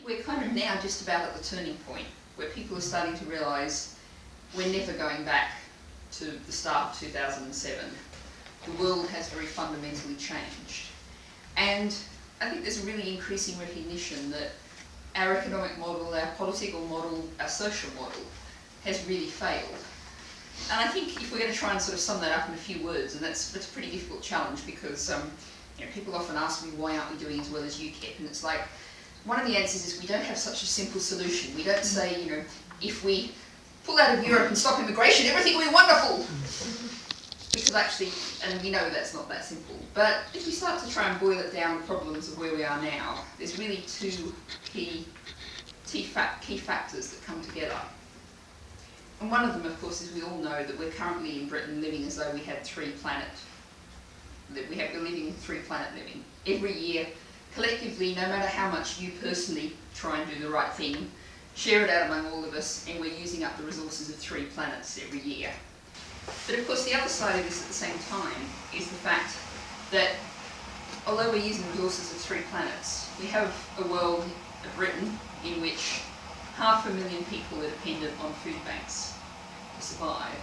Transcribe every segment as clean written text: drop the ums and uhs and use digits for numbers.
we're kind of now just about at the turning point where people are starting to realise we're never going back to the start of 2007. The world has very fundamentally changed. And I think there's a really increasing recognition that our economic model, our political model, our social model has really failed. And I think if we're going to try and sort of sum that up in a few words, and that's a pretty difficult challenge because people often ask me why aren't we doing as well as UKIP, and it's like, one of the answers is we don't have such a simple solution. We don't say, if we pull out of Europe and stop immigration, everything will be wonderful. Because actually, and we know that's not that simple, but if we start to try and boil it down, the problems of where we are now, there's really two key factors that come together. And one of them, of course, is we all know that we're currently in Britain living as though we had we're living three-planet living. Every year, collectively, no matter how much you personally try and do the right thing, share it out among all of us, and we're using up the resources of 3 planets every year. But of course, the other side of this at the same time is the fact that although we're using the resources of 3 planets, we have a world, a Britain, in which 500,000 people are dependent on food banks to survive.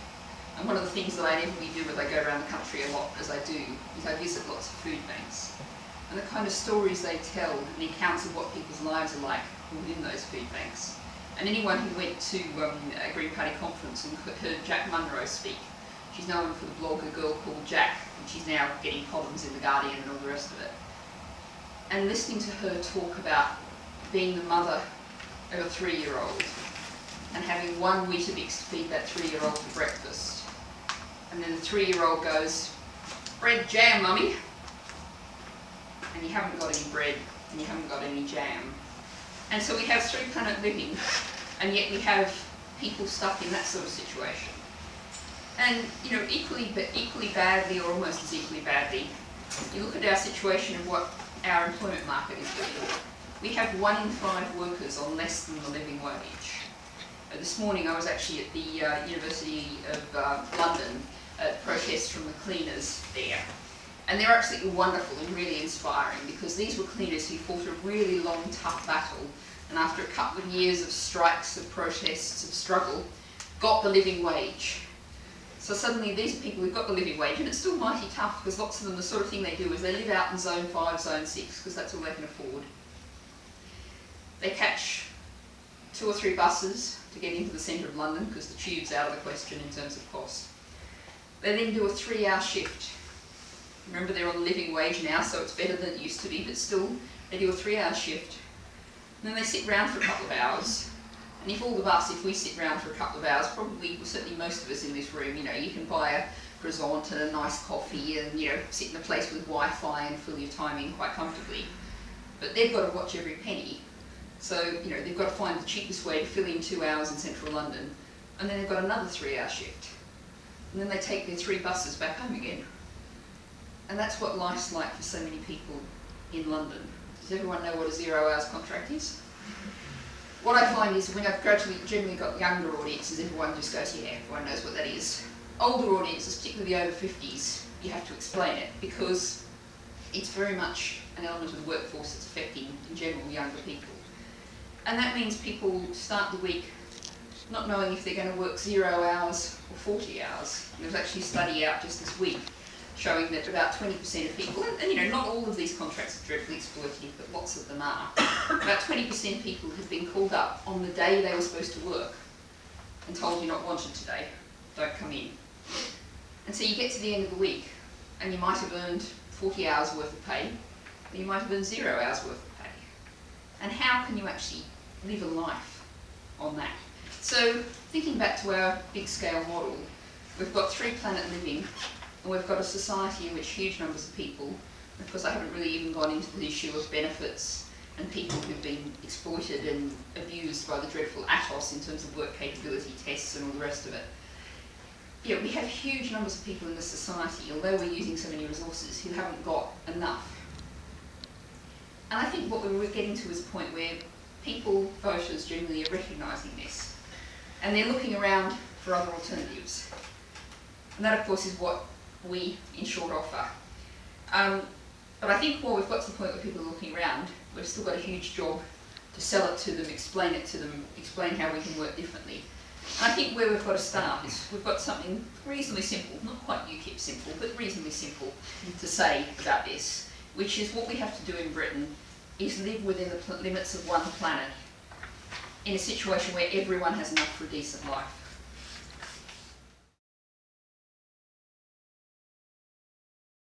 And one of the things that I inevitably do as I go around the country a lot, as I do, is I visit lots of food banks. And the kind of stories they tell and the accounts of what people's lives are like within those food banks. And anyone who went to a Green Party conference and heard Jack Munro speak, she's known for the blog A Girl Called Jack, and she's now getting columns in The Guardian and all the rest of it. And listening to her talk about being the mother of a 3-year-old and having 1 Weetabix to feed that 3-year-old for breakfast. And then the 3-year-old goes, "Bread jam, mummy." And you haven't got any bread and you haven't got any jam. And so we have 3-planet living, and yet we have people stuck in that sort of situation. And equally badly, or almost as equally badly, you look at our situation of what our employment market is doing. We have 1 in 5 workers on less than the living wage. This morning I was actually at the University of London at protests from the cleaners there. And they're absolutely wonderful and really inspiring, because these were cleaners who fought a really long, tough battle, and after a couple of years of strikes, of protests, of struggle, got the living wage. So suddenly these people who've got the living wage, and it's still mighty tough, because lots of them, the sort of thing they do is they live out in Zone 5, Zone 6, because that's all they can afford. They catch 2 or 3 buses to get into the centre of London, because the tube's out of the question in terms of cost. They then do a 3-hour shift. Remember, they're on living wage now, so it's better than it used to be, but still, they do a 3-hour shift. And then they sit round for a couple of hours. And if all of us, if we sit round for a couple of hours, probably, certainly most of us in this room, you can buy a croissant and a nice coffee and, sit in a place with Wi-Fi and fill your time in quite comfortably. But they've got to watch every penny. So, they've got to find the cheapest way to fill in 2 hours in central London. And then they've got another 3-hour shift. And then they take their 3 buses back home again. And that's what life's like for so many people in London. Does everyone know what a 0 hours contract is? What I find is when I've generally got younger audiences, everyone just goes, yeah, everyone knows what that is. Older audiences, particularly over 50s, you have to explain it, because it's very much an element of the workforce that's affecting, in general, younger people. And that means people start the week not knowing if they're going to work 0 hours or 40 hours. There was actually a study out just this week showing that about 20% of people, and not all of these contracts are dreadfully exploitative, but lots of them are, about 20% of people have been called up on the day they were supposed to work and told you're not wanted today, don't come in. And so you get to the end of the week and you might have earned 40 hours worth of pay, and you might have earned 0 hours worth of pay. And how can you actually live a life on that? So thinking back to our big scale model, we've got 3-planet living, and we've got a society in which huge numbers of people, of course I haven't really even gone into the issue of benefits and people who've been exploited and abused by the dreadful ATOS in terms of work capability tests and all the rest of it. We have huge numbers of people in this society, although we're using so many resources, who haven't got enough. And I think what we're getting to is a point where people, voters generally, are recognising this. And they're looking around for other alternatives. And that, of course, is what we, in short, offer. But I think while we've got to the point where people are looking around, we've still got a huge job to sell it to them, explain it to them, explain how we can work differently. And I think where we've got to start is we've got something reasonably simple, not quite UKIP simple, but reasonably simple to say about this, which is what we have to do in Britain is live within the limits of one planet in a situation where everyone has enough for a decent life.